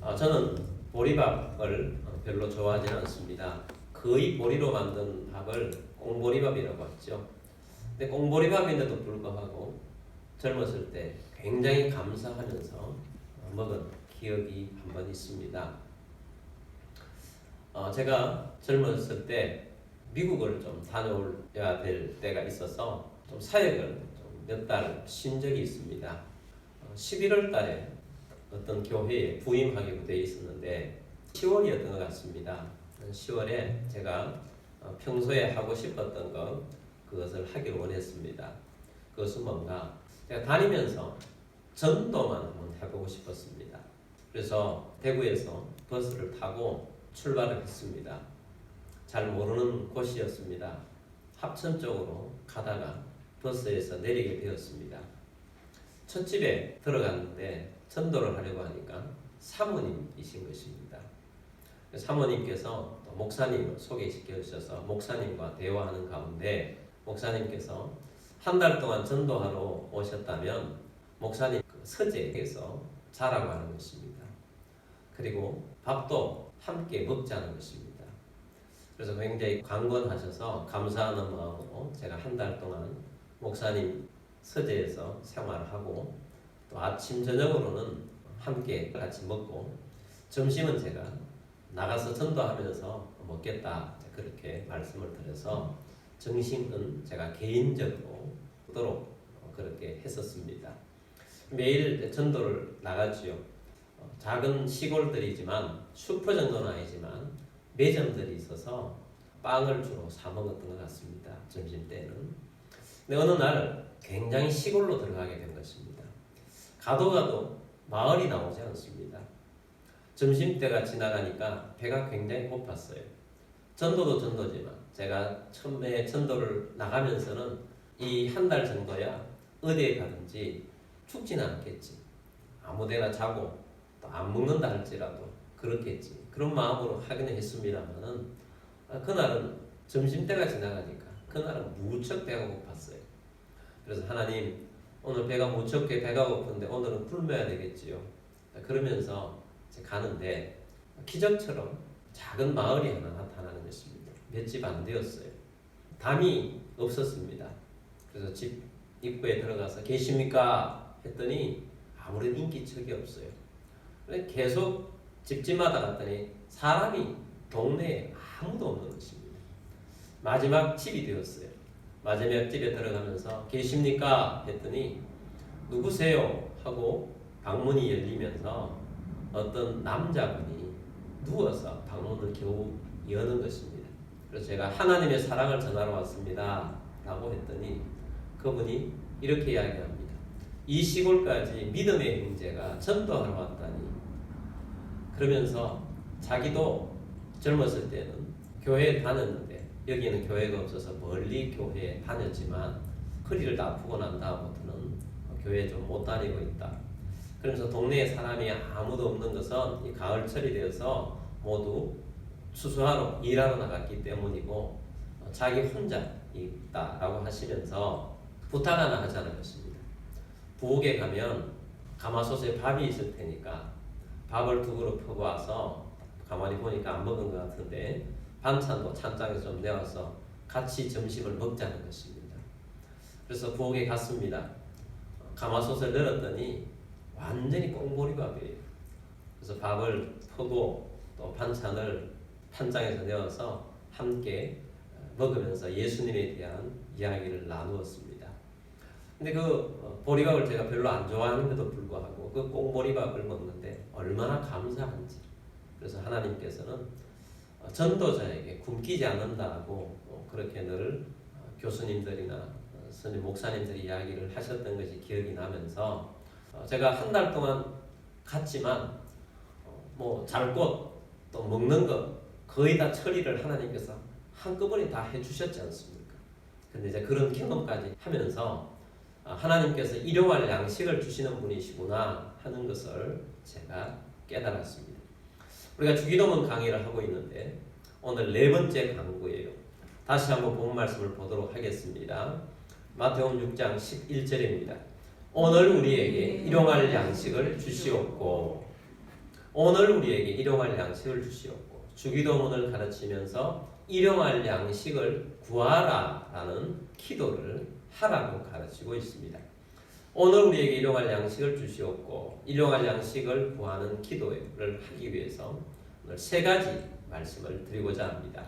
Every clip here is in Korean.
저는 보리밥을 별로 좋아하지는 않습니다. 거의 보리로 만든 밥을 꽁보리밥이라고 하죠. 근데 꽁보리밥인데도 불구하고 젊었을 때 굉장히 감사하면서 먹은 기억이 한 번 있습니다. 제가 젊었을 때 미국을 좀 다녀야 될 때가 있어서 좀 사역을 몇 달 쉰 적이 있습니다. 11월 달에 어떤 교회에 부임하기로 되어 있었는데 10월이었던 것 같습니다. 10월에 제가 평소에 하고 싶었던 그것을 하기를 원했습니다. 그것은 뭔가 제가 다니면서 전도만 한번 해보고 싶었습니다. 그래서 대구에서 버스를 타고 출발을 했습니다. 잘 모르는 곳이었습니다. 합천 쪽으로 가다가 버스에서 내리게 되었습니다. 첫 집에 들어갔는데 전도를 하려고 하니까 사모님이신 것입니다. 사모님께서 목사님을 소개시켜 주셔서 목사님과 대화하는 가운데 목사님께서 한 달 동안 전도하러 오셨다면 목사님 서재에서 자라고 하는 것입니다. 그리고 밥도 함께 먹자는 것입니다. 그래서 굉장히 강권하셔서 감사하는 마음으로 제가 한 달 동안 목사님 서재에서 생활하고 또 아침 저녁으로는 함께 같이 먹고 점심은 제가 나가서 전도하면서 먹겠다 그렇게 말씀을 드려서 점심은 제가 개인적으로 먹도록 그렇게 했었습니다. 매일 전도를 나가지요. 작은 시골들이지만 슈퍼 정도는 아니지만 매점들이 있어서 빵을 주로 사 먹었던 것 같습니다. 점심때는. 근데 어느 날 굉장히 시골로 들어가게 된 것입니다. 가도 마을이 나오지 않습니다. 점심때가 지나가니까 배가 굉장히 고팠어요. 전도도 전도지만 제가 처음에 전도를 나가면서는 이 한 달 정도야 어디에 가든지 죽지는 않겠지. 아무데나 자고 또 안 먹는다 할지라도 그렇겠지. 그런 마음으로 하기는 했습니다만은 그날은 점심때가 지나가니까 그날은 무척 배가 고팠어요. 그래서 하나님 오늘 배가 무척 배가 고픈데 오늘은 굶어야 되겠지요. 그러면서 가는데 기적처럼 작은 마을이 하나 나타나는 것입니다. 몇 집 안 되었어요. 담이 없었습니다. 그래서 집 입구에 들어가서 계십니까? 했더니 아무런 인기척이 없어요. 계속 집집마다 갔더니 사람이 동네에 아무도 없는 것입니다. 마지막 집이 되었어요. 마지막 집에 들어가면서 계십니까? 했더니 누구세요? 하고 방문이 열리면서 어떤 남자분이 누워서 방문을 겨우 여는 것입니다. 그래서 제가 하나님의 사랑을 전하러 왔습니다 라고 했더니 그분이 이렇게 이야기합니다. 이 시골까지 믿음의 형제가 전도하러 왔다니. 그러면서 자기도 젊었을 때는 교회에 다녔는데 여기는 교회가 없어서 멀리 교회에 다녔지만 허리를 아프고 난 다음부터는 교회에 좀 못 다니고 있다. 그러면서 동네에 사람이 아무도 없는 것은 이 가을철이 되어서 모두 추수하러 일하러 나갔기 때문이고 자기 혼자 있다라고 하시면서 부탁 하나 하자는 것입니다. 부엌에 가면 가마솥에 밥이 있을 테니까 밥을 두 그릇 펴고 와서 가만히 보니까 안 먹은 것 같은데 반찬도 찬장에 좀 내와서 같이 점심을 먹자는 것입니다. 그래서 부엌에 갔습니다. 가마솥을 열었더니 완전히 꽁보리밥이에요. 그래서 밥을 펴고 또 반찬을 판장에서 내어서 함께 먹으면서 예수님에 대한 이야기를 나누었습니다. 근데 그 보리밥을 제가 별로 안 좋아하는데도 불구하고 그 꽁보리밥을 먹는데 얼마나 감사한지. 그래서 하나님께서는 전도자에게 굶기지 않는다고 그렇게 늘 교수님들이나 선임 목사님들이 이야기를 하셨던 것이 기억이 나면서 제가 한 달 동안 갔지만 뭐 잘 곳 또 먹는 것 거의 다 처리를 하나님께서 한꺼번에 다 해주셨지 않습니까? 근데 이제 그런 경험까지 하면서 하나님께서 일용할 양식을 주시는 분이시구나 하는 것을 제가 깨달았습니다. 우리가 주기도문 강의를 하고 있는데 오늘 네 번째 강구예요. 다시 한번 본 말씀을 보도록 하겠습니다. 마태복음 6장 11절입니다. 오늘 우리에게 일용할 양식을 주시옵고 오늘 우리에게 일용할 양식을 주시옵고 주기도문을 가르치면서 일용할 양식을 구하라라는 기도를 하라고 가르치고 있습니다. 오늘 우리에게 일용할 양식을 주시옵고 일용할 양식을 구하는 기도를 하기 위해서 오늘 세 가지 말씀을 드리고자 합니다.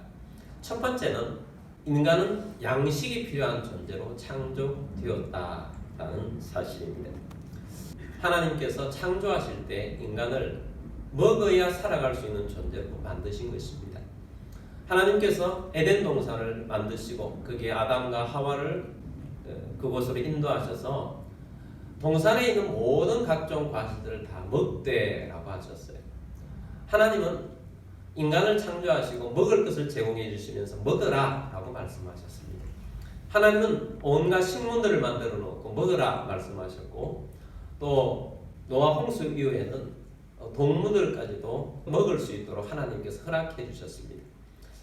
첫 번째는 인간은 양식이 필요한 존재로 창조되었다라는 사실입니다. 하나님께서 창조하실 때 인간을 먹어야 살아갈 수 있는 존재로 만드신 것입니다. 하나님께서 에덴 동산을 만드시고 거기에 아담과 하와를 그곳으로 인도하셔서 동산에 있는 모든 각종 과실들을 다 먹되라고 하셨어요. 하나님은 인간을 창조하시고 먹을 것을 제공해 주시면서 먹으라 라고 말씀하셨습니다. 하나님은 온갖 식물들을 만들어 놓고 먹으라 말씀하셨고 또 노아 홍수 이후에는 동물들까지도 먹을 수 있도록 하나님께서 허락해 주셨습니다.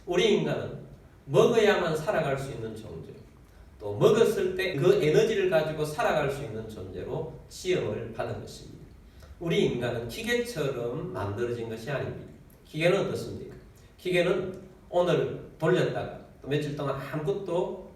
우리 인간은 먹어야만 살아갈 수 있는 존재, 또 먹었을 때 그 에너지를 가지고 살아갈 수 있는 존재로 지음을 받은 것입니다. 우리 인간은 기계처럼 만들어진 것이 아닙니다. 기계는 어떻습니까? 기계는 오늘 돌렸다가 또 며칠 동안 아무것도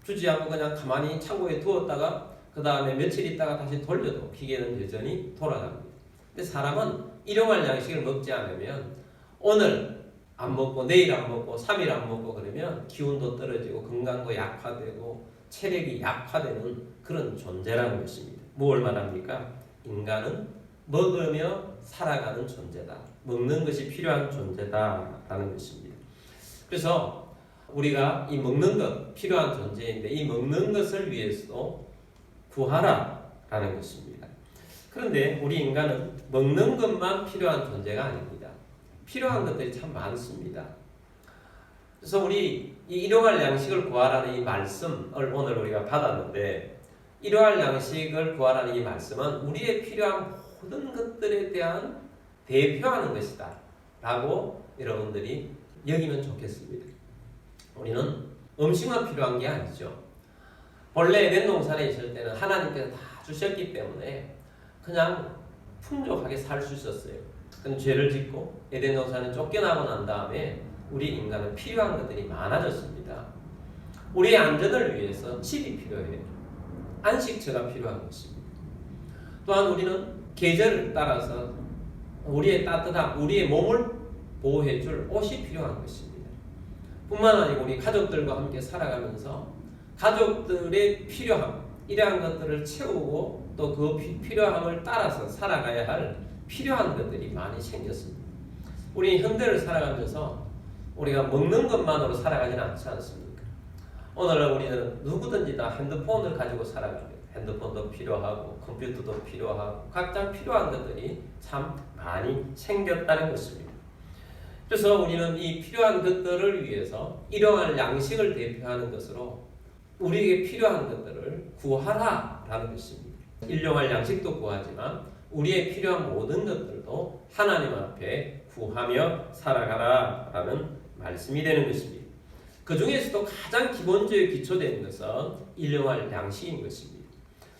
주지 않고 그냥 가만히 창고에 두었다가 그 다음에 며칠 있다가 다시 돌려도 기계는 여전히 돌아갑니다. 근데 사람은 일용할 양식을 먹지 않으면 오늘 안 먹고 내일 안 먹고 3일 안 먹고 그러면 기운도 떨어지고 건강도 약화되고 체력이 약화되는 그런 존재라는 것입니다. 뭘 말합니까? 인간은 먹으며 살아가는 존재다. 먹는 것이 필요한 존재다라는 것입니다. 그래서 우리가 이 먹는 것 필요한 존재인데 이 먹는 것을 위해서도 구하라라는 것입니다. 그런데 우리 인간은 먹는 것만 필요한 존재가 아닙니다. 필요한 것들이 참 많습니다. 그래서 우리 이 일용할 양식을 구하라는 이 말씀을 오늘 우리가 받았는데 일용할 양식을 구하라는 이 말씀은 우리의 필요한 모든 것들에 대한 대표하는 것이다 라고 여러분들이 여기면 좋겠습니다. 우리는 음식만 필요한 게 아니죠. 본래 에덴 동산에 있을 때는 하나님께서 다 주셨기 때문에 그냥 풍족하게 살 수 있었어요. 근데 죄를 짓고 에덴 동산에 쫓겨나고 난 다음에 우리 인간은 필요한 것들이 많아졌습니다. 우리의 안전을 위해서 집이 필요해요. 안식처가 필요한 것입니다. 또한 우리는 계절을 따라서 우리의 따뜻함, 우리의 몸을 보호해줄 옷이 필요한 것입니다. 뿐만 아니고 우리 가족들과 함께 살아가면서 가족들의 필요함, 이러한 것들을 채우고 또 그 필요함을 따라서 살아가야 할 필요한 것들이 많이 생겼습니다. 우리 현대를 살아가면서 우리가 먹는 것만으로 살아가지는 않지 않습니까? 오늘은 우리는 누구든지 다 핸드폰을 가지고 살아갑니다. 핸드폰도 필요하고 컴퓨터도 필요하고 각자 필요한 것들이 참 많이 생겼다는 것입니다. 그래서 우리는 이 필요한 것들을 위해서 일용할 양식을 대표하는 것으로 우리에게 필요한 것들을 구하라라는 것입니다. 일용할 양식도 구하지만 우리의 필요한 모든 것들도 하나님 앞에 구하며 살아가라라는 말씀이 되는 것입니다. 그 중에서도 가장 기본적으로 기초되는 것은 일용할 양식인 것입니다.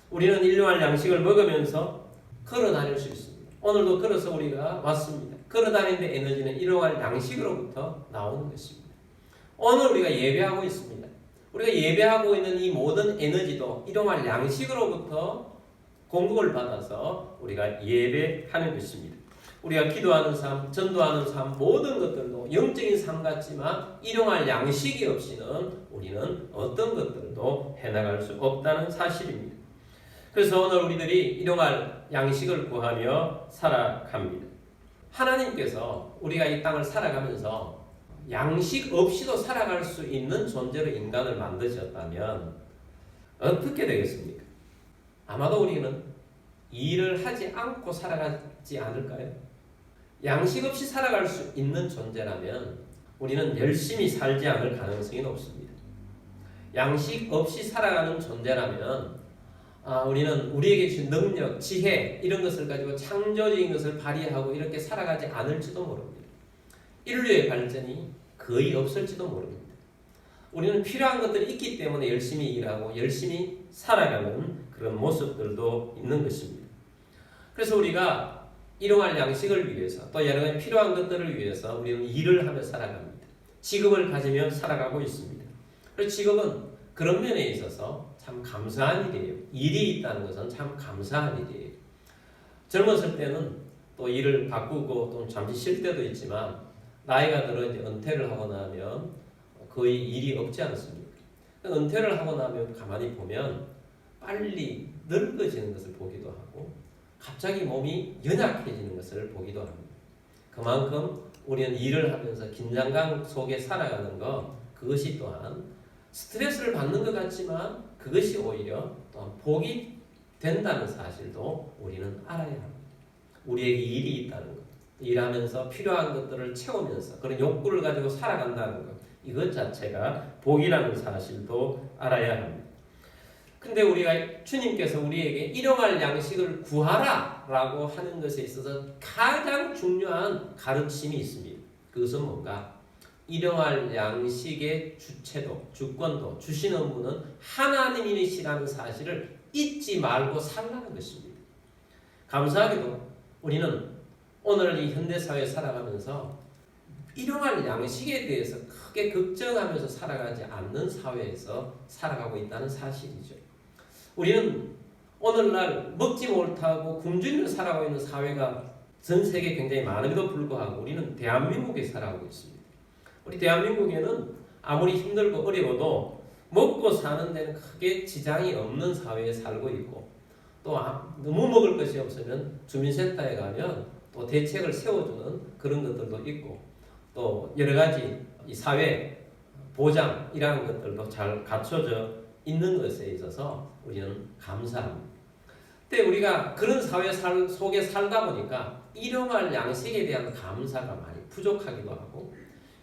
우리는 일용할 양식을 먹으면서 걸어 다닐 수 있습니다. 오늘도 걸어서 우리가 왔습니다. 걸어 다니는데 에너지는 일용할 양식으로부터 나오는 것입니다. 오늘 우리가 예배하고 있습니다. 우리가 예배하고 있는 이 모든 에너지도 일용할 양식으로부터 공급을 받아서 우리가 예배하는 것입니다. 우리가 기도하는 삶, 전도하는 삶, 모든 것들도 영적인 삶 같지만 일용할 양식이 없이는 우리는 어떤 것들도 해나갈 수 없다는 사실입니다. 그래서 오늘 우리들이 일용할 양식을 구하며 살아갑니다. 하나님께서 우리가 이 땅을 살아가면서 양식 없이도 살아갈 수 있는 존재로 인간을 만드셨다면 어떻게 되겠습니까? 아마도 우리는 일을 하지 않고 살아가지 않을까요? 양식 없이 살아갈 수 있는 존재라면 우리는 열심히 살지 않을 가능성이 높습니다. 양식 없이 살아가는 존재라면 우리는 우리에게 주신 능력, 지혜 이런 것을 가지고 창조적인 것을 발휘하고 이렇게 살아가지 않을지도 모릅니다. 인류의 발전이 거의 없을지도 모릅니다. 우리는 필요한 것들이 있기 때문에 열심히 일하고 열심히 살아가는 그런 모습들도 있는 것입니다. 그래서 우리가 일용할 양식을 위해서 또 여러 가지 필요한 것들을 위해서 우리는 일을 하며 살아갑니다. 직업을 가지며 살아가고 있습니다. 그래서 직업은 그런 면에 있어서 참 감사한 일이에요. 일이 있다는 것은 참 감사한 일이에요. 젊었을 때는 또 일을 바꾸고 또 잠시 쉴 때도 있지만 나이가 들어 이제 은퇴를 하고 나면 거의 일이 없지 않습니까? 은퇴를 하고 나면 가만히 보면 빨리 늙어지는 것을 보기도 하고 갑자기 몸이 연약해지는 것을 보기도 합니다. 그만큼 우리는 일을 하면서 긴장감 속에 살아가는 것, 그것이 또한 스트레스를 받는 것 같지만 그것이 오히려 또한 복이 된다는 사실도 우리는 알아야 합니다. 우리에게 일이 있다는 것, 일하면서 필요한 것들을 채우면서 그런 욕구를 가지고 살아간다는 것, 이것 자체가 복이라는 사실도 알아야 합니다. 근데 우리가 주님께서 우리에게 일용할 양식을 구하라 라고 하는 것에 있어서 가장 중요한 가르침이 있습니다. 그것은 뭔가? 일용할 양식의 주체도 주권도 주시는 분은 하나님이시라는 사실을 잊지 말고 살라는 것입니다. 감사하게도 우리는 오늘 이 현대사회에 살아가면서 일용할 양식에 대해서 크게 걱정하면서 살아가지 않는 사회에서 살아가고 있다는 사실이죠. 우리는 오늘날 먹지 못하고 굶주리며 살아가고 있는 사회가 전 세계에 굉장히 많음에도 불구하고 우리는 대한민국에 살아가고 있습니다. 우리 대한민국에는 아무리 힘들고 어려워도 먹고 사는 데는 크게 지장이 없는 사회에 살고 있고 또 너무 먹을 것이 없으면 주민센터에 가면 또 대책을 세워주는 그런 것들도 있고 또 여러 가지 이 사회 보장 이러한 것들도 잘 갖춰져 있는 것에 있어서 우리는 감사합니다. 근데 우리가 그런 사회 속에 살다 보니까 일용할 양식에 대한 감사가 많이 부족하기도 하고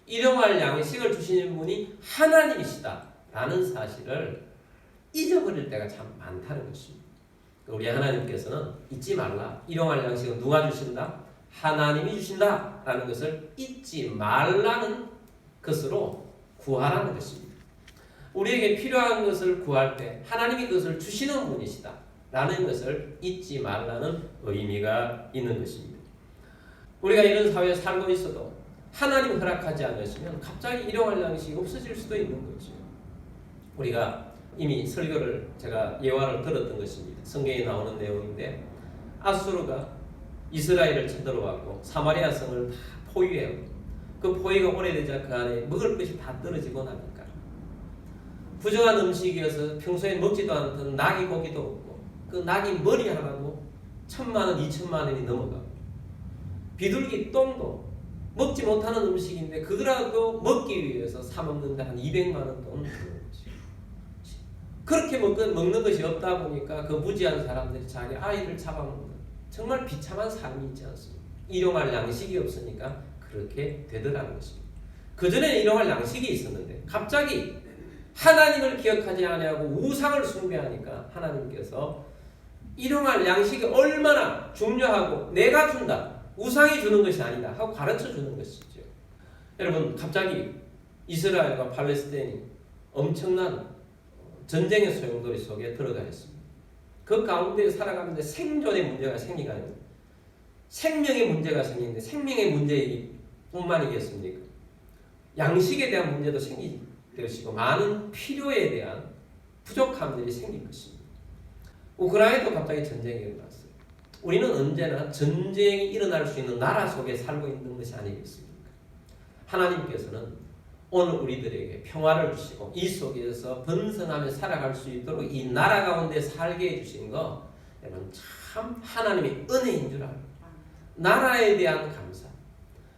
일용할 양식을 주시는 분이 하나님이시다라는 사실을 잊어버릴 때가 참 많다는 것입니다. 우리 하나님께서는 잊지 말라. 일용할 양식은 누가 주신다? 하나님이 주신다라는 것을 잊지 말라는 것으로 구하라는 것입니다. 우리에게 필요한 것을 구할 때 하나님이 그것을 주시는 분이시다 라는 것을 잊지 말라는 의미가 있는 것입니다. 우리가 이런 사회에 살고 있어도 하나님 허락하지 않으시면 갑자기 일용할 양식이 없어질 수도 있는 거죠. 우리가 이미 설교를 제가 예화를 들었던 것입니다. 성경에 나오는 내용인데 아수르가 이스라엘을 쳐들어왔고 사마리아 성을 다 포위해요. 그 포위가 오래되자 그 안에 먹을 것이 다 떨어지고 나니까 부정한 음식이어서 평소에 먹지도 않던 나귀 고기도 없고 그 나귀 머리 하나도 1,000만 원, 2,000만 원이 넘어가고 비둘기 똥도 먹지 못하는 음식인데 그거라도 먹기 위해서 사 먹는데 한 200만 원 돈 드는 거지. 그렇게 먹는 것이 없다 보니까 그 무지한 사람들이 자기 아이를 잡아먹는 정말 비참한 삶이 있지 않습니까? 일용할 양식이 없으니까 그렇게 되더라는 것입니다. 그전에 일용할 양식이 있었는데 갑자기 하나님을 기억하지 아니하고 우상을 숭배하니까 하나님께서 일용할 양식이 얼마나 중요하고 내가 준다. 우상이 주는 것이 아니다 하고 가르쳐 주는 것이죠. 여러분 갑자기 이스라엘과 팔레스타인이 엄청난 전쟁의 소용돌이 속에 들어가 있습니다. 그 가운데 살아가는데 생존의 문제가 생기가 아닙니다. 생명의 문제가 생기는데 생명의 문제뿐만이겠습니까? 양식에 대한 문제도 생길 것이고 많은 필요에 대한 부족함들이 생길 것입니다. 우크라이나도 갑자기 전쟁이 일어났어요. 우리는 언제나 전쟁이 일어날 수 있는 나라 속에 살고 있는 것이 아니겠습니까? 하나님께서는 오늘 우리들에게 평화를 주시고 이 속에서 번성하며 살아갈 수 있도록 이 나라 가운데 살게 해주신 거 여러분 참 하나님의 은혜인 줄 알아요. 나라에 대한 감사,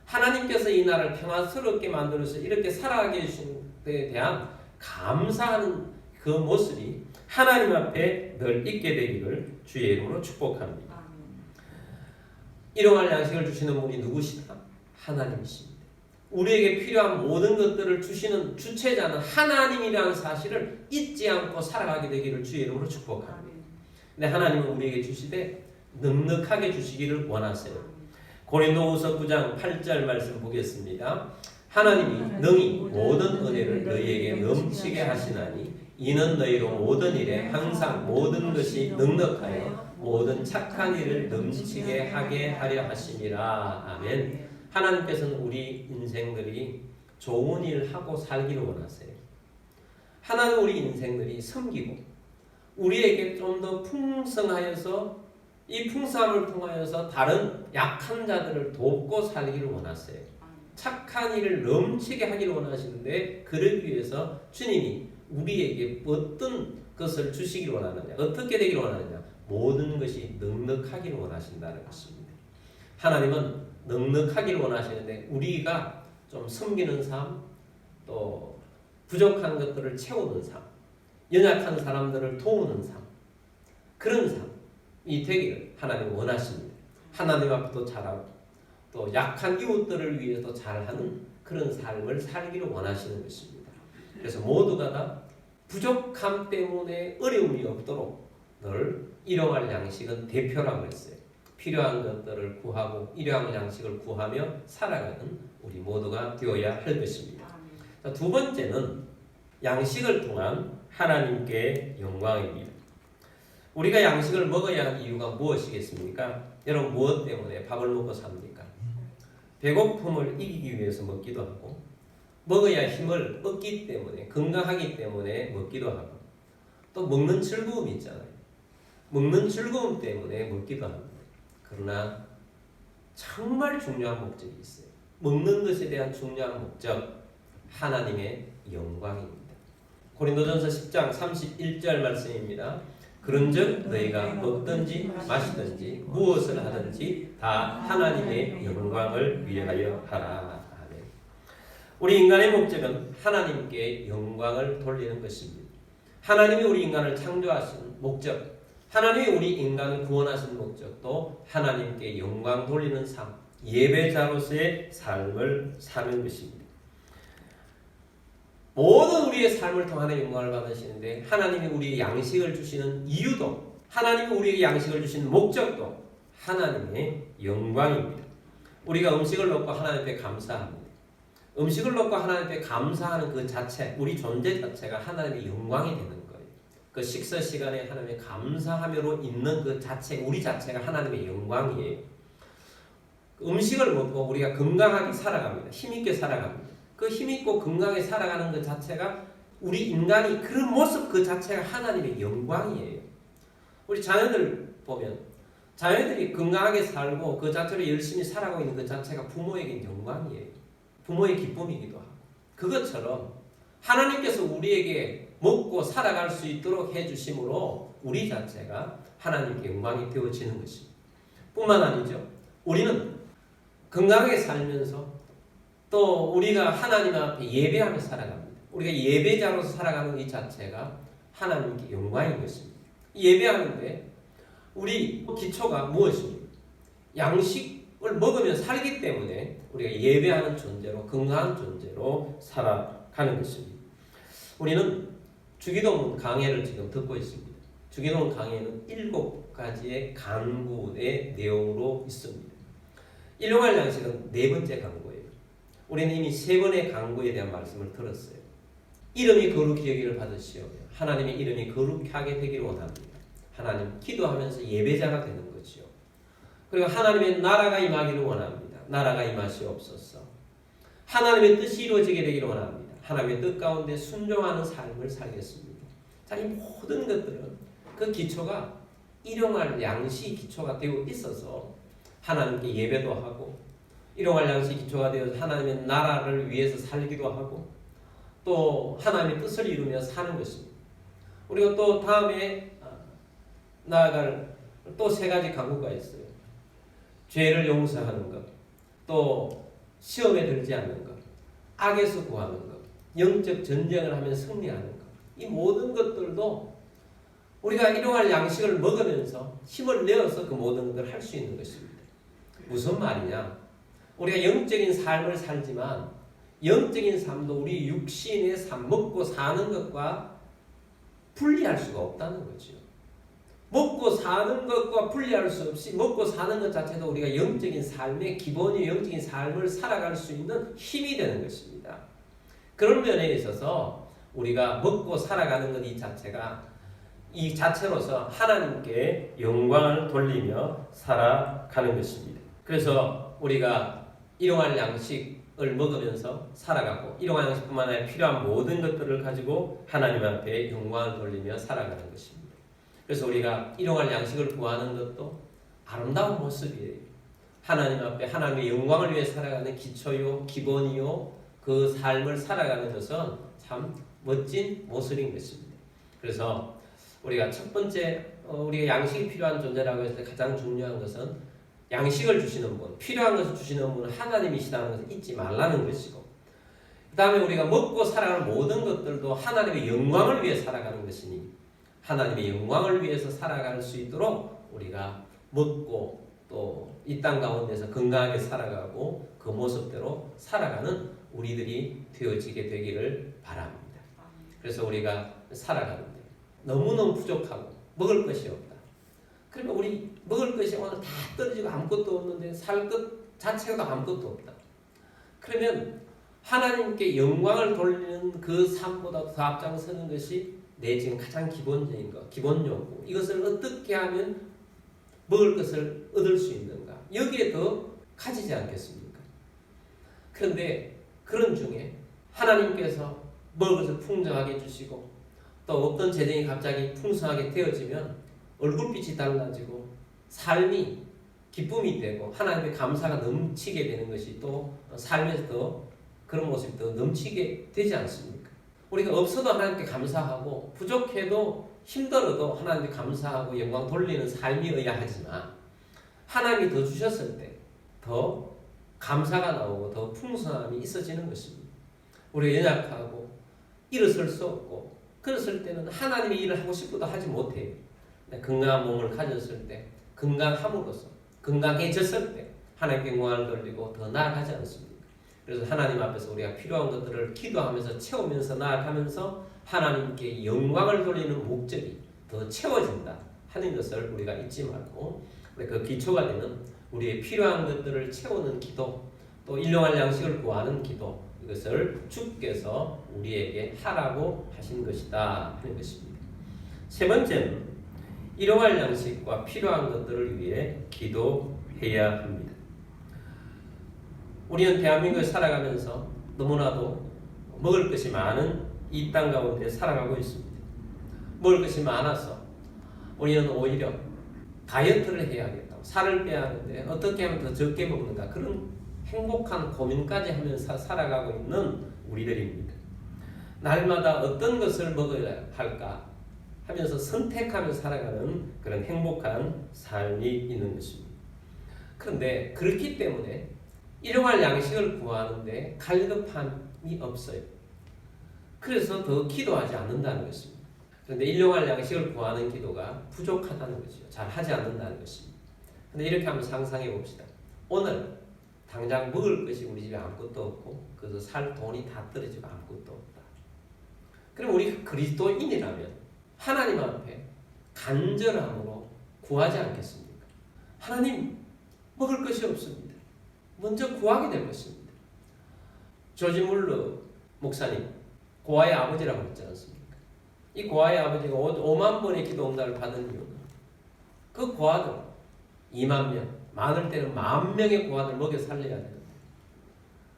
하나님께서 이 나라를 평화스럽게 만들어서 이렇게 살아가게 해주신 것에 대한 감사하는 그 모습이 하나님 앞에 늘 있게 되기를 주의 이름으로 축복합니다. 일용할 양식을 주시는 분이 누구시다? 하나님이십니다. 우리에게 필요한 모든 것들을 주시는 주체자는 하나님이라는 사실을 잊지 않고 살아가게 되기를 주의 이름으로 축복합니다. 근데 하나님은 우리에게 주시되 넉넉하게 주시기를 원하세요. 고린도후서 9장 8절 말씀 보겠습니다. 하나님이 능히 모든 은혜를 너희에게 넘치게 하시나니 이는 너희로 모든 일에 항상 모든 것이 넉넉하여 모든 착한 일을 넘치게 하게 하려 하심이라. 아멘. 하나님께서는 우리 인생들이 좋은 일 하고 살기를 원하세요. 하나님 우리 인생들이 섬기고 우리에게 좀 더 풍성하여서 이 풍성함을 통하여서 다른 약한 자들을 돕고 살기를 원하세요. 착한 일을 넘치게 하기를 원하시는데 그러기 위해서 주님이 우리에게 어떤 것을 주시기를 원하느냐, 어떻게 되기를 원하느냐, 모든 것이 넉넉하기를 원하신다는 것입니다. 하나님은 넉넉하기를 원하시는데 우리가 좀 섬기는 삶, 또 부족한 것들을 채우는 삶, 연약한 사람들을 도우는 삶, 그런 삶이 되기를 하나님은 원하십니다. 하나님 앞에도 잘하고 또 약한 이웃들을 위해서 잘하는 그런 삶을 살기를 원하시는 것입니다. 그래서 모두가 다 부족함 때문에 어려움이 없도록 늘 일용할 양식은 대표라고 했어요. 필요한 것들을 구하고 일용할 양식을 구하며 살아가는 우리 모두가 되어야 할 것입니다. 자, 두 번째는 양식을 통한 하나님께 영광입니다. 우리가 양식을 먹어야 하는 이유가 무엇이겠습니까? 여러분 무엇 때문에 밥을 먹고 삽니까? 배고픔을 이기기 위해서 먹기도 하고 먹어야 힘을 얻기 때문에 건강하기 때문에 먹기도 하고 또 먹는 즐거움이 있잖아요. 먹는 즐거움 때문에 먹기도 합니다. 그러나 정말 중요한 목적이 있어요. 먹는 것에 대한 중요한 목적, 하나님의 영광입니다. 고린도전서 10장 31절 말씀입니다. 그런즉 너희가 먹든지 마시든지 무엇을 하든지 다 하나님의 영광을 위하여 하라. 아멘. 우리 인간의 목적은 하나님께 영광을 돌리는 것입니다. 하나님이 우리 인간을 창조하신 목적, 하나님이 우리 인간을 구원하신 목적도 하나님께 영광 돌리는 삶, 예배자로서의 삶을 사는 것입니다. 모든 우리의 삶을 통해 영광을 받으시는데 하나님이 우리의 양식을 주시는 이유도, 하나님이 우리에게 양식을 주시는 목적도 하나님의 영광입니다. 우리가 음식을 먹고 하나님께 감사합니다. 음식을 먹고 하나님께 감사하는 그 자체, 우리 존재 자체가 하나님의 영광이 되는 거예요. 그 식사 시간에 하나님의 감사하며로 있는 그 자체, 우리 자체가 하나님의 영광이에요. 음식을 먹고 우리가 건강하게 살아갑니다. 힘있게 살아갑니다. 그 힘있고 건강하게 살아가는 그 자체가 우리 인간이 그런 모습 그 자체가 하나님의 영광이에요. 우리 자녀들 보면 자녀들이 건강하게 살고 그 자체로 열심히 살아가고 있는 그 자체가 부모에게 영광이에요. 부모의 기쁨이기도 하고 그것처럼 하나님께서 우리에게 먹고 살아갈 수 있도록 해주심으로 우리 자체가 하나님께 영광이 되어지는 것입니다. 뿐만 아니죠. 우리는 건강하게 살면서 또 우리가 하나님 앞에 예배하며 살아갑니다. 우리가 예배자로서 살아가는 이 자체가 하나님께 영광인 것입니다. 예배하는데 우리 기초가 무엇입니까? 양식을 먹으며 살기 때문에 우리가 예배하는 존재로 건강한 존재로 살아가는 것입니다. 우리는 주기도문 강해를 지금 듣고 있습니다. 주기도문 강해는 7가지의 강구의 내용으로 있습니다. 일용할 양식은 4번째 강구예요. 우리는 이미 3번의 강구에 대한 말씀을 들었어요. 이름이 거룩히 여기를 받으시오. 하나님의 이름이 거룩하게 되기를 원합니다. 하나님 기도하면서 예배자가 되는 거죠. 그리고 하나님의 나라가 임하기를 원합니다. 나라가 임하시옵소서. 하나님의 뜻이 이루어지게 되기를 원합니다. 하나님의 뜻 가운데 순종하는 삶을 살겠습니다. 자, 이 모든 것들은 그 기초가 일용할 양식 기초가 되어 있어서 하나님께 예배도 하고 일용할 양식 기초가 되어서 하나님의 나라를 위해서 살기도 하고 또 하나님의 뜻을 이루며 사는 것입니다. 우리가 또 다음에 나아갈 또 3가지 강구가 있어요. 죄를 용서하는 것, 또 시험에 들지 않는 것, 악에서 구하는 것, 영적 전쟁을 하며 승리하는 것. 이 모든 것들도 우리가 일용할 양식을 먹으면서 힘을 내어서 그 모든 것을 할 수 있는 것입니다. 무슨 말이냐? 우리가 영적인 삶을 살지만 영적인 삶도 우리 육신의 삶, 먹고 사는 것과 분리할 수가 없다는 거죠. 먹고 사는 것과 분리할 수 없이 먹고 사는 것 자체도 우리가 영적인 삶의 기본이 영적인 삶을 살아갈 수 있는 힘이 되는 것입니다. 그런 면에 있어서 우리가 먹고 살아가는 것 이 자체가 이 자체로서 하나님께 영광을 돌리며 살아가는 것입니다. 그래서 우리가 일용할 양식을 먹으면서 살아가고 일용할 양식뿐만 아니라 필요한 모든 것들을 가지고 하나님 앞에 영광을 돌리며 살아가는 것입니다. 그래서 우리가 일용할 양식을 구하는 것도 아름다운 모습이에요. 하나님 앞에 하나님의 영광을 위해 살아가는 기초요, 기본이요, 그 삶을 살아가는 것은 참 멋진 모습인 것입니다. 그래서 우리가 첫 번째 우리가 양식이 필요한 존재라고 했을 때 가장 중요한 것은 양식을 주시는 분, 필요한 것을 주시는 분은 하나님이시다는 것을 잊지 말라는 것이고, 그 다음에 우리가 먹고 살아가는 모든 것들도 하나님의 영광을 위해 살아가는 것이니 하나님의 영광을 위해서 살아갈 수 있도록 우리가 먹고 또 이 땅 가운데서 건강하게 살아가고 그 모습대로 살아가는 우리들이 되어지게 되기를 바랍니다. 그래서 우리가 살아가는데 너무너무 부족하고 먹을 것이 없다. 그러면 우리 먹을 것이 오늘 다 떨어지고 아무것도 없는데 살 것 자체가 아무것도 없다. 그러면 하나님께 영광을 돌리는 그 삶보다 더 앞장서는 것이 내 지금 가장 기본적인 것, 기본 욕구. 이것을 어떻게 하면 먹을 것을 얻을 수 있는가? 여기에 더 가지지 않겠습니까? 그런데 그런 중에 하나님께서 먹을 것을 풍성하게 주시고 또 어떤 재정이 갑자기 풍성하게 되어지면 얼굴빛이 달라지고 삶이 기쁨이 되고 하나님의 감사가 넘치게 되는 것이 또 삶에서 더 그런 모습이 더 넘치게 되지 않습니까? 우리가 없어도 하나님께 감사하고 부족해도 힘들어도 하나님께 감사하고 영광 돌리는 삶이어야 하지만 하나님이 더 주셨을 때 더 감사가 나오고 더 풍성함이 있어지는 것입니다. 우리가 연약하고 일어설 수 없고 그랬을 때는 하나님이 일을 하고 싶어도 하지 못해요. 건강한 몸을 가졌을 때 건강함으로써 건강해졌을 때 하나님께 영광을 돌리고 더 나아가지 않습니까? 그래서 하나님 앞에서 우리가 필요한 것들을 기도하면서 채우면서 나아가면서 하나님께 영광을 돌리는 목적이 더 채워진다 하는 것을 우리가 잊지 말고 그 기초가 되는 우리의 필요한 것들을 채우는 기도 또 일용할 양식을 구하는 기도 이것을 주께서 우리에게 하라고 하신 것이다 하는 것입니다. 세 번째는 일용할 양식과 필요한 것들을 위해 기도해야 합니다. 우리는 대한민국에 살아가면서 너무나도 먹을 것이 많은 이 땅 가운데 살아가고 있습니다. 먹을 것이 많아서 우리는 오히려 다이어트를 해야겠다. 살을 빼야 하는데 어떻게 하면 더 적게 먹는가 그런 행복한 고민까지 하면서 살아가고 있는 우리들입니다. 날마다 어떤 것을 먹어야 할까 하면서 선택하며 살아가는 그런 행복한 삶이 있는 것입니다. 그런데 그렇기 때문에 일용할 양식을 구하는데 갈급함이 없어요. 그래서 더 기도하지 않는다는 것입니다. 그런데 일용할 양식을 구하는 기도가 부족하다는 것이죠. 잘 하지 않는다는 것입니다. 그런데 이렇게 한번 상상해 봅시다. 오늘 당장 먹을 것이 우리 집에 아무것도 없고 그래서 살 돈이 다 떨어지고 아무것도 없다. 그럼 우리 그리스도인이라면 하나님 앞에 간절함으로 구하지 않겠습니까? 하나님 먹을 것이 없습니다. 먼저 구하게 될 것입니다. 조지 물러 목사님 고아의 아버지라고 했지 않습니까? 이 고아의 아버지가 5만 번의 기도 응답을 받은 이유는 그 고아들 2만 명, 많을 때는 10,000명의 고아들 먹여 살려야 되는데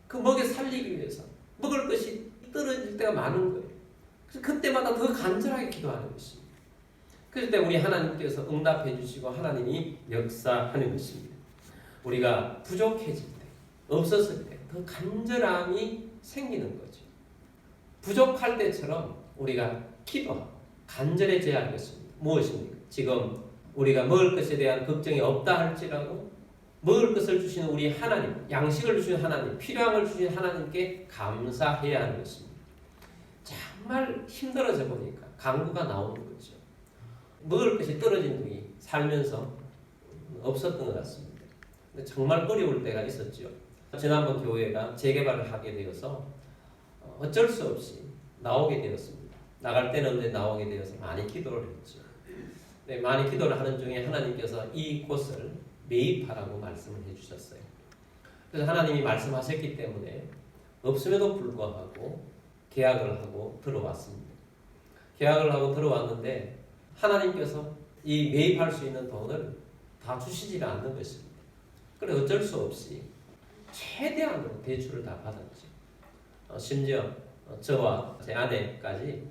그 먹여 살리기 위해서 먹을 것이 떨어질 때가 많은 거예요. 그래서 그때마다 더 간절하게 기도하는 것입니다. 그럴 때 우리 하나님께서 응답해 주시고 하나님이 역사하는 것입니다. 우리가 부족해질 때, 없었을 때 더 간절함이 생기는 거죠. 부족할 때처럼 우리가 기도하고 간절해져야 할 것입니다. 무엇입니까? 지금 우리가 먹을 것에 대한 걱정이 없다 할지라도 먹을 것을 주시는 우리 하나님, 양식을 주시는 하나님, 필요한 걸 주시는 하나님께 감사해야 하는 것입니다. 정말 힘들어져 보니까 간구가 나오는 거죠. 먹을 것이 떨어진 적이 살면서 없었던 것 같습니다. 근데 정말 어려울 때가 있었죠. 지난번 교회가 재개발을 하게 되어서 어쩔 수 없이 나오게 되었습니다. 나갈 때는 없는데 나오게 되어서 많이 기도를 했죠. 네, 많이 기도를 하는 중에 하나님께서 이 곳을 매입하라고 말씀을 해주셨어요. 그래서 하나님이 말씀하셨기 때문에 없음에도 불구하고 계약을 하고 들어왔습니다. 계약을 하고 들어왔는데 하나님께서 이 매입할 수 있는 돈을 다 주시지 않는 것입니다. 그래 어쩔 수 없이 최대한으로 대출을 다 받았죠. 심지어 저와 제 아내까지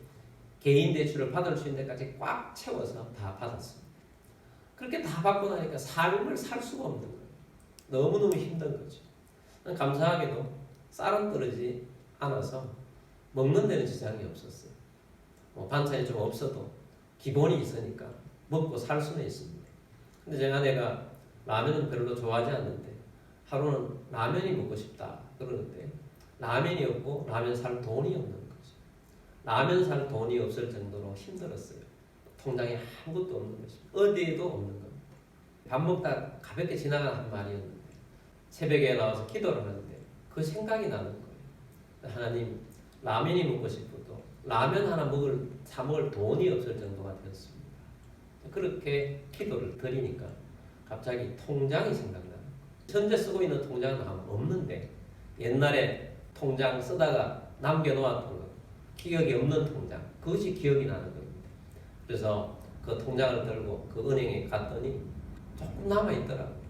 개인 대출을 받을 수 있는 데까지 꽉 채워서 다 받았습니다. 그렇게 다 받고 나니까 삶을 살 수가 없는 거예요. 너무너무 힘든 거죠. 감사하게도 쌀은 떨어지지 않아서 먹는 데는 지장이 없었어요. 반찬이 좀 없어도 기본이 있으니까 먹고 살 수는 있습니다. 근데 제 아내가 라면은 별로 좋아하지 않는데 하루는 라면이 먹고 싶다 그러는데 라면이 없고 라면 살 돈이 없는 거죠. 라면 살 돈이 없을 정도로 힘들었어요. 통장에 아무것도 없는 것입니다. 어디에도 없는 겁니다. 밥 먹다 가볍게 지나가는 한 말이었는데 새벽에 나와서 기도를 하는데 그 생각이 나는 거예요. 하나님, 라면이 먹고 싶어도 라면 하나 사 먹을 돈이 없을 정도가 되었습니다. 그렇게 기도를 드리니까 갑자기 통장이 생각나요. 현재 쓰고 있는 통장은 없는데 옛날에 통장 쓰다가 남겨놓았던 거, 기억이 없는 통장, 그것이 기억이 나는 겁니다. 그래서 그 통장을 들고 그 은행에 갔더니 조금 남아있더라고요.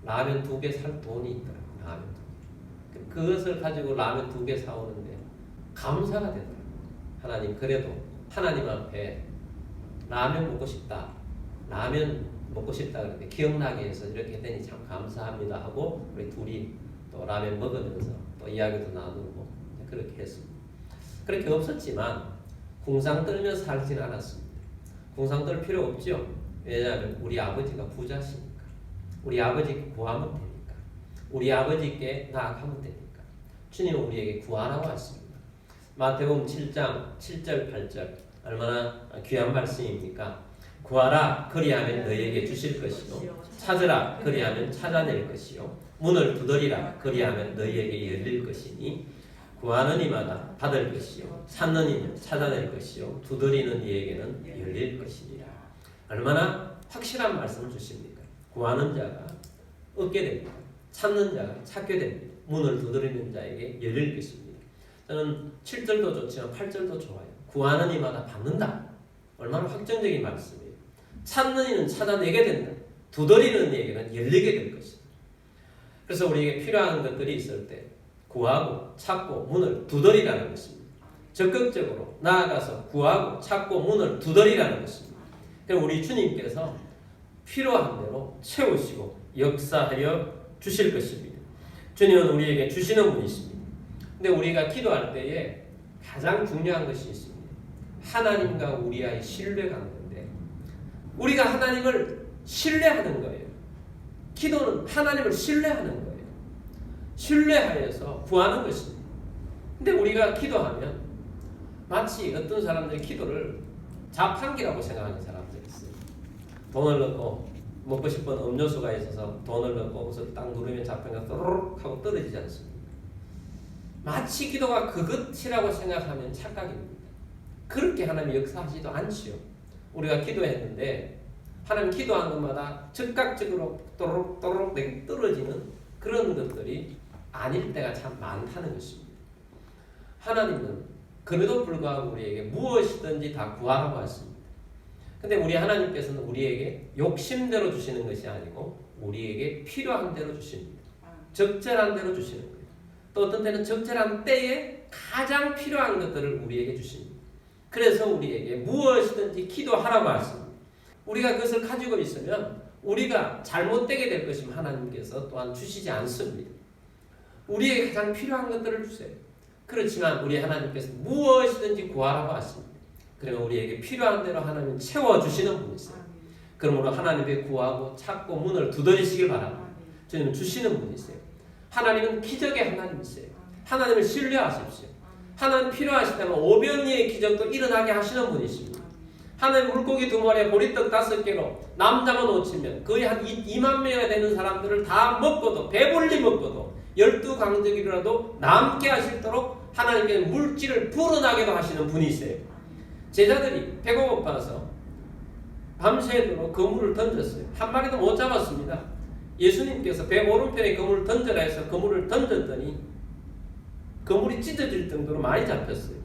라면 2개 살 돈이 있더라고요. 라면 2개. 그것을 가지고 라면 2개 사오는데 감사가 되더라고요. 하나님, 그래도 하나님 앞에 라면 먹고 싶다. 라면 먹고 싶다 그랬는데 기억나게 해서 이렇게 했더니 참 감사합니다 하고 우리 둘이 또 라면 먹으면서 또 이야기도 나누고 그렇게 했습니다. 그렇게 없었지만 궁상 떨면서 살지는 않았습니다. 궁상 떨 필요 없죠. 왜냐하면 우리 아버지가 부자시니까. 우리 아버지께 구하면 되니까. 우리 아버지께 나아가면 되니까. 주님은 우리에게 구하라고 하십니다. 마태복음 7장 7절 8절 얼마나 귀한 말씀입니까? 구하라 그리하면 너희에게 주실 것이요 찾으라 그리하면 찾아낼 것이요 문을 두드리라 그리하면 너희에게 열릴 것이니 구하는 이마다 받을 것이요 찾는 이는 찾아낼 것이요 두드리는 이에게는 열릴 것이니라. 얼마나 확실한 말씀을 주십니까? 구하는 자가 얻게 됩니다. 찾는 자가 찾게 됩니다. 문을 두드리는 자에게 열릴 것입니다. 저는 7절도 좋지만 8절도 좋아요. 구하는 이마다 받는다. 얼마나 확정적인 말씀이에요. 찾는 이는 찾아내게 된다. 두드리는 이에게는 열리게 될 것이다. 그래서 우리에게 필요한 것들이 있을 때 구하고 찾고 문을 두드리라는 것입니다. 적극적으로 나아가서 구하고 찾고 문을 두드리라는 것입니다. 그럼 우리 주님께서 필요한 대로 채우시고 역사하여 주실 것입니다. 주님은 우리에게 주시는 분이십니다. 근데 우리가 기도할 때에 가장 중요한 것이 있습니다. 하나님과 우리와의 신뢰가 있는데 우리가 하나님을 신뢰하는 거예요. 기도는 하나님을 신뢰하는 거예요. 신뢰하여서 구하는 것입니다. 근데 우리가 기도하면 마치 어떤 사람들이 기도를 자판기라고 생각하는 사람들이 있어요. 돈을 넣고 먹고 싶은 음료수가 있어서 돈을 넣고 거기서 딱 누르면 자판기가 또르륵 하고 떨어지지 않습니다. 마치 기도가 그것이라고 생각하면 착각입니다. 그렇게 하나님이 역사하지도 않지요. 우리가 기도했는데 하나님 기도한 것마다 즉각적으로 또르륵 또르륵 떨어지는 그런 것들이 아닐 때가 참 많다는 것입니다. 하나님은 그래도 불구하고 우리에게 무엇이든지 다 구하라고 하십니다. 근데 우리 하나님께서는 우리에게 욕심대로 주시는 것이 아니고 우리에게 필요한 대로 주십니다. 적절한 대로 주시는 거예요. 또 어떤 때는 적절한 때에 가장 필요한 것들을 우리에게 주십니다. 그래서 우리에게 무엇이든지 기도하라고 하십니다. 우리가 그것을 가지고 있으면 우리가 잘못되게 될 것이면 하나님께서 또한 주시지 않습니다. 우리에게 가장 필요한 것들을 주세요. 그렇지만 우리 하나님께서 무엇이든지 구하라고 하십니다. 그러면 우리에게 필요한 대로 하나님은 채워주시는 분이세요. 그러므로 하나님께 구하고 찾고 문을 두드리시길 바랍니다. 주님은 주시는 분이세요. 하나님은 기적의 하나님이세요. 하나님을 신뢰하십시오. 하나님 필요하시다면 오병이의 기적도 일어나게 하시는 분이십니다. 하나님 물고기 2마리에 보리떡 5개로 남자만 5,000명 거의 한 2만 명이 되는 사람들을 다 먹고도 배불리 먹고도 12강적이라도 남게 하시도록 하나님께서 물질을 불어나게도 하시는 분이세요. 제자들이 배가 고파서 밤새도록 그물을 던졌어요. 한 마리도 못 잡았습니다. 예수님께서 배 오른편에 그물을 던져라 해서 그물을 던졌더니 그물이 찢어질 정도로 많이 잡혔어요.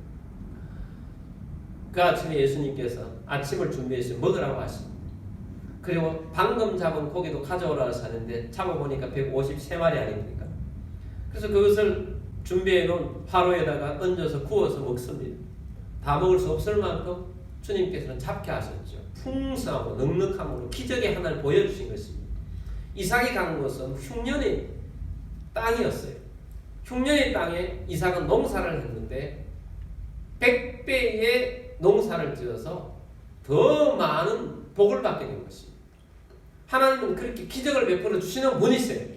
그 아침에 예수님께서 아침을 준비해서 먹으라고 하십니다. 그리고 방금 잡은 고기도 가져오라고 하는데 잡아보니까 153마리 아닙니까? 그래서 그것을 준비해 놓은 화로에다가 얹어서 구워서 먹습니다. 다 먹을 수 없을 만큼 주님께서는 잡게 하셨죠. 풍성하고 넉넉함으로 기적의 하나를 보여주신 것입니다. 이삭이 간 곳은 흉년의 땅이었어요. 흉년의 땅에 이삭은 농사를 했는데 100배의 농사를 지어서 더 많은 복을 받게 된 것입니다. 하나님은 그렇게 기적을 베풀어 주시는 분이세요.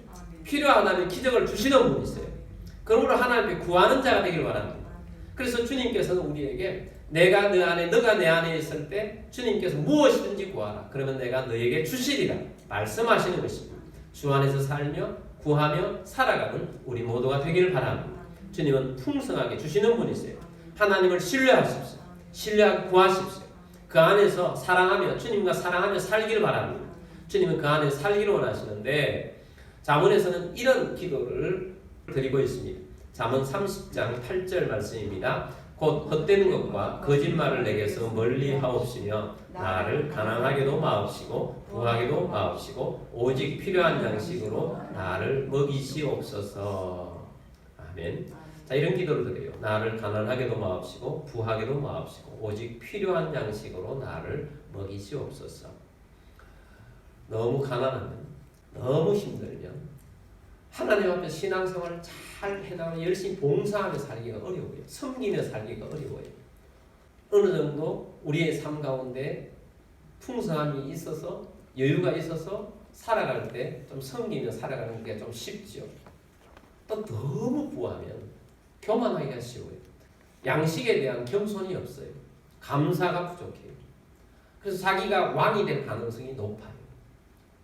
필요하다면 기적을 주시는 분이세요. 그러므로 하나님께 구하는 자가 되길 바랍니다. 그래서 주님께서는 우리에게 내가 너 안에 너가 내 안에 있을 때 주님께서 무엇이든지 구하라. 그러면 내가 너에게 주시리라 말씀하시는 것입니다. 주 안에서 살며 구하며 살아가는 우리 모두가 되기를 바랍니다. 주님은 풍성하게 주시는 분이세요. 하나님을 신뢰하십시오. 신뢰하고 구하십시오. 그 안에서 사랑하며 주님과 사랑하며 살기를 바랍니다. 주님은 그 안에 살기를 원하시는데 잠언에서는 이런 기도를 드리고 있습니다. 잠언 30장 8절 말씀입니다. 곧 헛된 것과 거짓말을 내게서 멀리 하옵시며 나를 가난하게도 마옵시고 부하게도 마옵시고 오직 필요한 양식으로 나를 먹이시옵소서. 아멘. 자, 이런 기도를 드려요. 나를 가난하게도 마옵시고 부하게도 마옵시고 오직 필요한 양식으로 나를 먹이시옵소서. 너무 가난하면, 너무 힘들면 하나님 앞에 신앙생활을 잘 해나가며 열심히 봉사하며 살기가 어려워요. 섬기며 살기가 어려워요. 어느 정도 우리의 삶 가운데 풍성함이 있어서 여유가 있어서 살아갈 때 좀 섬기며 살아가는 게 좀 쉽죠. 또 너무 부하면 교만하기가 쉬워요. 양식에 대한 겸손이 없어요. 감사가 부족해요. 그래서 자기가 왕이 될 가능성이 높아요.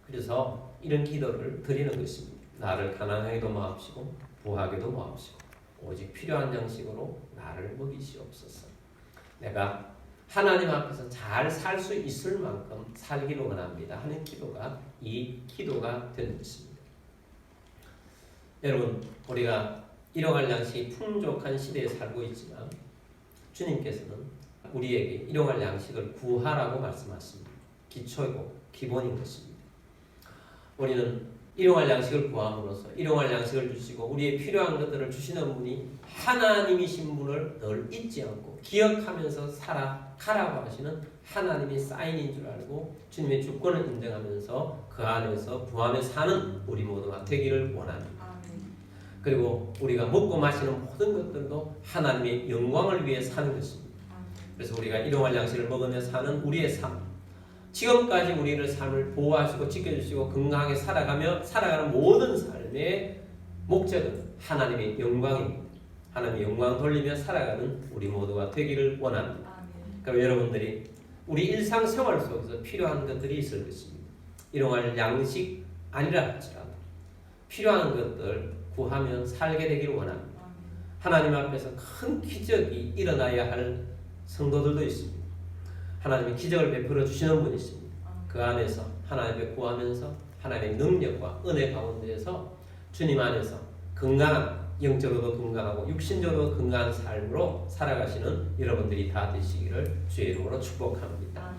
그래서 이런 기도를 드리는 것입니다. 나를 가난하게도 마옵시고 부하게도 마옵시고 오직 필요한 양식으로 나를 먹이시옵소서. 내가 하나님 앞에서 잘 살 수 있을 만큼 살기를 원합니다 하는 기도가 이 기도가 되는 것입니다. 여러분, 우리가 일용할 양식이 풍족한 시대에 살고 있지만 주님께서는 우리에게 일용할 양식을 구하라고 말씀하십니다. 기초이고 기본인 것입니다. 우리는 일용할 양식을 구함으로써 일용할 양식을 주시고 우리의 필요한 것들을 주시는 분이 하나님이신 분을 늘 잊지 않고 기억하면서 살아가라고 하시는 하나님의 사인인 줄 알고 주님의 주권을 인정하면서 그 안에서 구하며 사는 우리 모두가 되기를 원합니다. 그리고 우리가 먹고 마시는 모든 것들도 하나님의 영광을 위해 사는 것입니다. 그래서 우리가 일용할 양식을 먹으며 사는 우리의 삶, 지금까지 우리를 삶을 보호하시고 지켜주시고 건강하게 살아가는 모든 삶의 목적은 하나님의 영광입니다. 하나님의 영광 돌리며 살아가는 우리 모두가 되기를 원합니다. 그럼 여러분들이 우리 일상생활 속에서 필요한 것들이 있을 것입니다. 일용할 양식 아니라 할지라도 필요한 것들 구하며 살게 되기를 원합니다. 하나님 앞에서 큰 기적이 일어나야 할 성도들도 있습니다. 하나님이 기적을 베풀어 주시는 분이십니다. 그 안에서 하나님을 구하면서 하나님의 능력과 은혜 가운데에서 주님 안에서 건강한, 영적으로도 건강하고 육신적으로도 건강한 삶으로 살아가시는 여러분들이 다 되시기를 주의 이름으로 축복합니다.